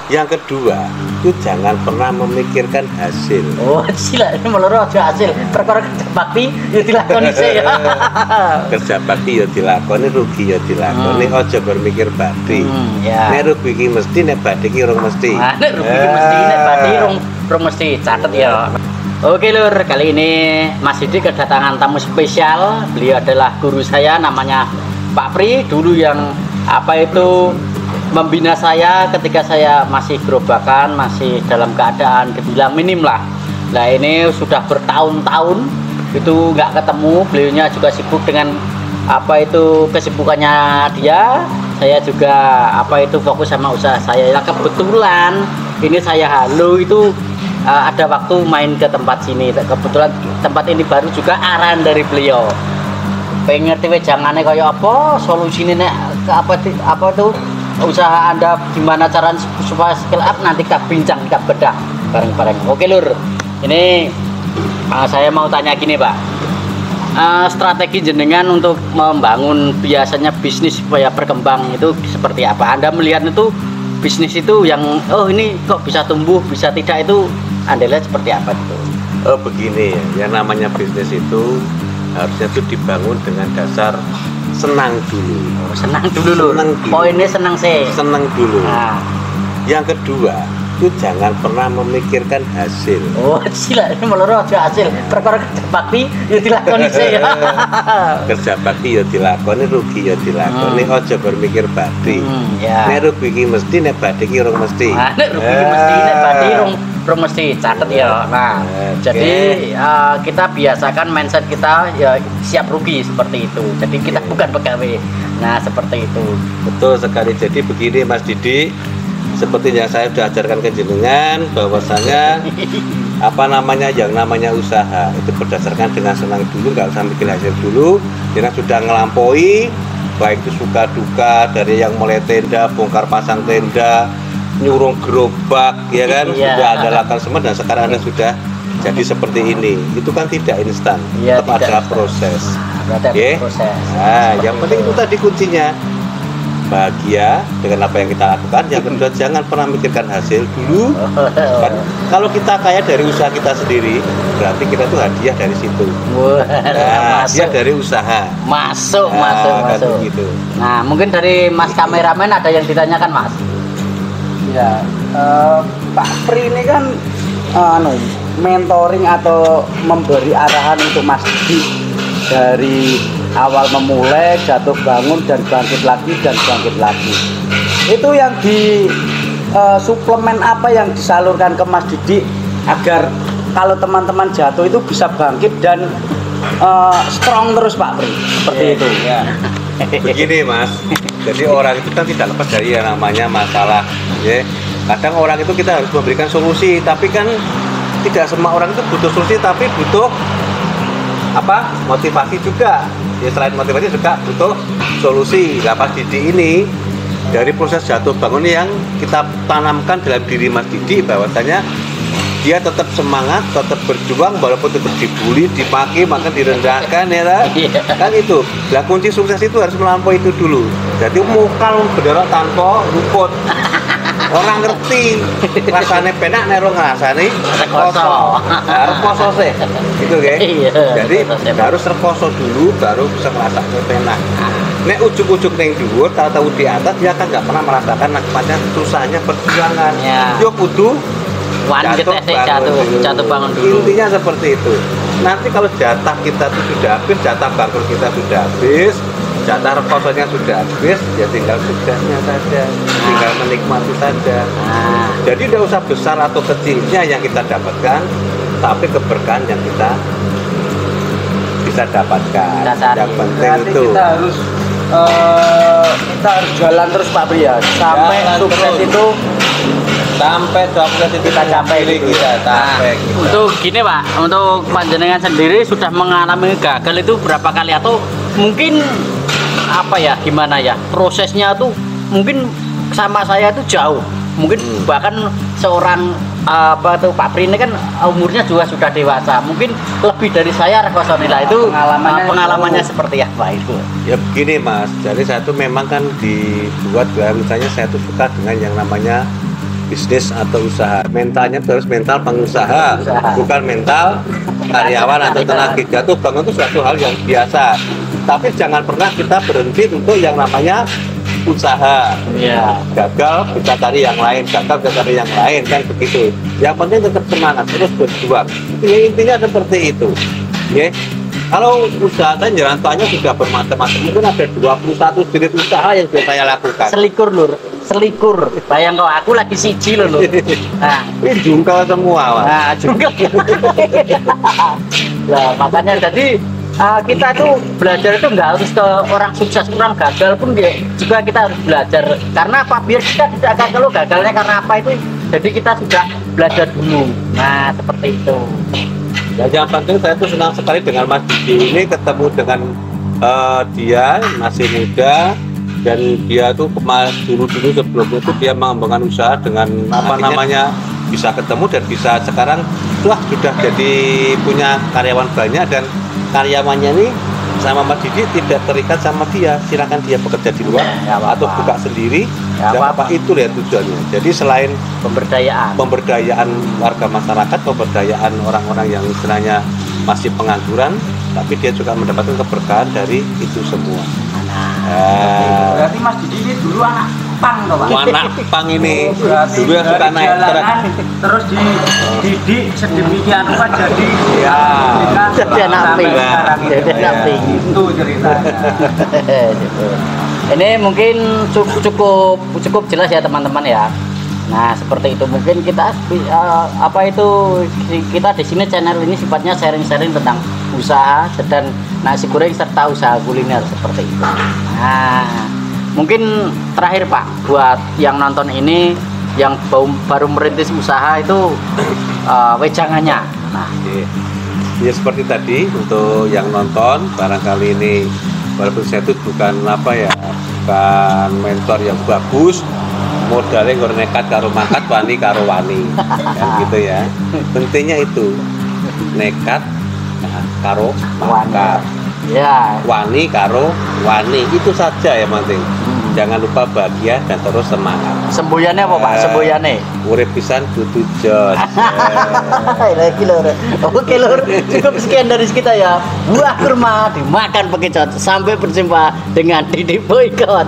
Yang kedua, itu jangan pernah memikirkan hasil. Oh, sila ini meloro aja hasil. Perkara kerja bakti ya dilakoni sih. Kerja bakti ya dilakoni, rugi ya dilakoni, aja berpikir badhe. Ya. Nek rugi iki mesti, nek badhe iki urung mesti. Nah, nek rugi iki mesti, nek badhe urung mesti. Catet ya. Oke lur, kali ini Mas Didi kedatangan tamu spesial. Beliau adalah guru saya, namanya Pak Pri, dulu yang membina saya ketika saya masih gerobakan, masih dalam keadaan dibilang minim lah. Nah ini sudah bertahun-tahun itu nggak ketemu, beliaunya juga sibuk dengan kesibukannya dia. Saya juga fokus sama usaha saya. Nah, kebetulan ini saya halo itu ada waktu main ke tempat sini. Kebetulan tempat ini baru juga arahan dari beliau. Pengen ngerti jangannya kayak apa solusinya apa tuh usaha Anda gimana cara supaya skill up, nanti kita bincang, kita bedah bareng-bareng. Oke lur, ini saya mau tanya gini Pak, strategi jenengan untuk membangun biasanya bisnis supaya berkembang itu seperti apa? Anda melihat itu bisnis itu yang ini kok bisa tumbuh bisa tidak, itu Anda lihat seperti apa itu? Begini ya, yang namanya bisnis itu harusnya itu dibangun dengan dasar senang dulu. Senang dulu. Poinnya senang sih. Senang dulu. Nah. Yang kedua, itu jangan pernah memikirkan hasil. Oh, sila ini meloro aja hasil. Perkara kerja bakti ya dilakoni sih. Kerja bakti ya dilakoni, rugi ya dilakoni, aja berpikir badhe. Ya. Nek rugi iki mesti, nek badhe iki urung mesti. Nah, nek rugi iki mesti, nek badhe urung mesti. Catet ya. Nah, jadi kita biasakan mindset kita ya siap rugi seperti itu. Jadi kita bukan pegawai. Nah, seperti itu. Betul sekali. Jadi begini Mas Didi, seperti yang saya sudah ajarkan ke jenengan, bahwasanya yang namanya usaha itu berdasarkan dengan senang dulu, nggak usah mikir hasil dulu. Jenengan sudah ngelampaui baik itu suka duka, dari yang mulai tenda, bongkar pasang tenda, nyurung gerobak, ya kan, sudah ada lakukan semua, dan sekarang Anda sudah jadi seperti ini. Itu kan tidak instan, tetap ada proses. Proses. Nah, yang penting itu tadi kuncinya, bahagia dengan apa yang kita lakukan. Yang kedua, jangan pernah mikirkan hasil dulu. Kan, kalau kita kaya dari usaha kita sendiri, berarti kita tuh hadiah dari situ. Hadiah dari usaha. Masuk. Gitu. Nah, mungkin dari Mas kameramen ada yang ditanyakan Mas. Ya, Pak Pri ini kan mentoring atau memberi arahan untuk Mas Didi dari awal memulai, jatuh bangun, dan bangkit lagi dan bangkit lagi. Itu yang di suplemen apa yang disalurkan ke Mas Didi agar kalau teman-teman jatuh itu bisa bangkit dan strong terus Pak Pri, seperti itu ya. Begini Mas, jadi orang itu kan tidak lepas dari yang namanya masalah ya. Kadang orang itu kita harus memberikan solusi, tapi kan tidak semua orang itu butuh solusi, tapi butuh motivasi juga. Ya, selain motivasi juga butuh solusi. Nah, Mas Didi ini dari proses jatuh bangun yang kita tanamkan dalam diri Mas Didi, bahwasanya dia tetap semangat, tetap berjuang walaupun tetap dibully, dimaki, makan direndahkan ya kan itu. Lah kunci sukses itu harus melampaui itu dulu. Jadi mukal bendera tanpa luput. Orang ngerti rasane penak nero ngrasani rekoso. Rekoso sih. Gitu nggih. Jadi harus rekoso dulu baru bisa merasakan penak. Nek ujuk-ujuk ning dhuwur tahu-tahu di atas, dia kan nggak pernah merasakan nakmanya susahnya perjuangan. Yo kudu jatuh bangun dulu. Intinya seperti itu. Nanti kalau jatah kita itu sudah habis, jatah bangkrut kita sudah habis, jatah rekosonya sudah habis, ya tinggal suksesnya saja, tinggal menikmati saja. Jadi tidak usah besar atau kecilnya yang kita dapatkan, tapi keberkahan yang kita bisa dapatkan. Yang penting itu kita harus jalan terus Pak Pri ya, sampai sukses itu kita capai kita capai. Untuk gini Pak, untuk panjenengan sendiri sudah mengalami gagal itu berapa kali, atau mungkin gimana ya prosesnya tuh mungkin sama saya itu jauh, mungkin bahkan seorang Pak Pri ini kan umurnya juga sudah dewasa, mungkin lebih dari saya Rekosonila itu pengalamannya seperti apa itu? Ya begini Mas, jadi saya tuh memang kan dibuat, misalnya saya tuh suka dengan yang namanya bisnis atau usaha. Mentalnya terus mental pengusaha, Usaha. bukan mental karyawan atau tenaga. Jatuh bangun itu suatu hal yang biasa. Tapi jangan pernah kita berhenti untuk yang namanya usaha. Iya. Gagal kita cari yang lain, gagal kita cari yang lain, kan begitu. Yang penting tetap semangat, terus berjuang. Ya, intinya seperti itu. Ya. Kalau usaha saya jalannya sudah bermacam-macam, mungkin ada 21 jenis usaha yang sudah saya lakukan. Selikur lur, selikur. Bayang kau aku lagi siji lho lur. Nah, Ini jungkal semua, Mas. nah juga. Nah, makanya jadi kita tuh belajar itu nggak harus ke orang sukses, orang gagal pun juga kita harus belajar. Karena apa? Biar kita tidak gagal. Gagalnya karena apa itu? Jadi kita sudah belajar dulu. Nah, seperti itu. Ya, yang penting saya tuh senang sekali dengan Mas Didi ini, ketemu dengan dia masih muda, dan dia tuh dulu sebelumnya tuh dia mengembangkan usaha dengan apa namanya bisa ketemu dan bisa sekarang wah sudah jadi punya karyawan banyak, dan karyawannya ini sama Mas Didi tidak terikat sama dia, silakan dia bekerja di luar Ya, nggak atau apa-apa. buka sendiri. Nggak Dan apa-apa. apa itu ya tujuannya. Jadi selain pemberdayaan warga masyarakat, pemberdayaan orang-orang yang istilahnya masih pengangguran, tapi dia juga mendapatkan keberkahan dari itu semua. Berarti Mas Didi ini dulu anak pang toh, Pak? Anak pang ini Berarti dulu yang suka dari naik truk. jalanan terus dididik sedemikian rupa jadi Ya. Jadi anak sampai ping. sekarang ini. Jadi anak ping. Itu ceritanya. Gitu. Ini mungkin cukup jelas ya teman-teman ya. Nah seperti itu mungkin kita kita di sini channel ini sifatnya sharing-sharing tentang usaha dan nasi goreng serta usaha kuliner seperti itu. Nah mungkin terakhir Pak buat yang nonton ini yang baru merintis usaha itu wejangannya. Nah Ya seperti tadi untuk yang nonton, barangkali ini walaupun saya itu bukan bukan mentor yang bagus, modalnya nggak nekat karo mangkat, wani karo wani, kan gitu ya. Pentingnya itu nekat karo mangkat, ya wani karo wani, itu saja yang penting. Jangan lupa bahagia dan terus semangat. semboyannya apa Pak? Semboyannya Urip pisan kudu jos. lagi lur. Oke lur, cukup sekian dari kita ya. Buah kurma dimakan pakai cot. Sampai berjumpa dengan Didi Boykot.